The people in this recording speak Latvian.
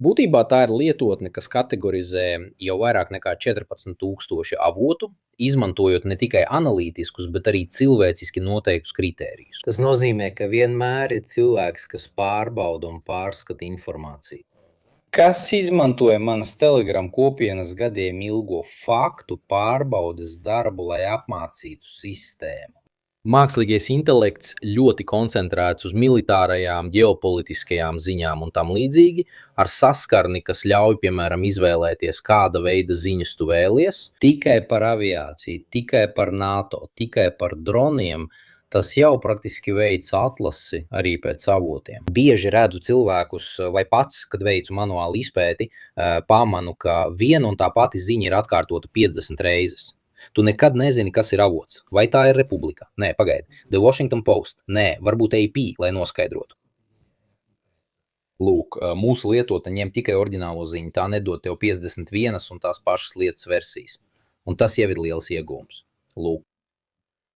Būtībā tā ir lietotne, kas kategorizē jau vairāk nekā 14,000 avotu, izmantojot ne tikai analītiskus, bet arī cilvēciski noteiktus kritērijus. Tas nozīmē, ka vienmēr ir cilvēks, kas pārbauda un pārskata informāciju. Kas izmantoja manas Telegram kopienas gadiem ilgo faktu pārbaudes darbu, lai apmācītu sistēmu. Mākslīgais intelekts ļoti koncentrēts uz militārajām, ģeopolitiskajām ziņām un tam līdzīgi, ar saskarni, kas ļauj, piemēram, izvēlēties, kāda veida ziņas tu vēlies. Tikai par aviāciju, tikai par NATO, tikai par droniem, tas jau praktiski veic atlasi arī pēc avotiem. Bieži redzu cilvēkus, vai pats, kad veicu manuālu izpēti, pamanu, ka viena un tā pati ziņa ir atkārtota 50 reizes. Tu nekad nezini, kas ir avots. Vai tā ir Republika? Nē, pagaidi. The Washington Post? Nē, varbūt AP, lai noskaidrotu. Lūk, mūsu lietotne ņem tikai oriģinālo ziņu, tā nedod tev 51 un tās pašas lietas versijas. Un tas jau ir liels iegūms. Lūk.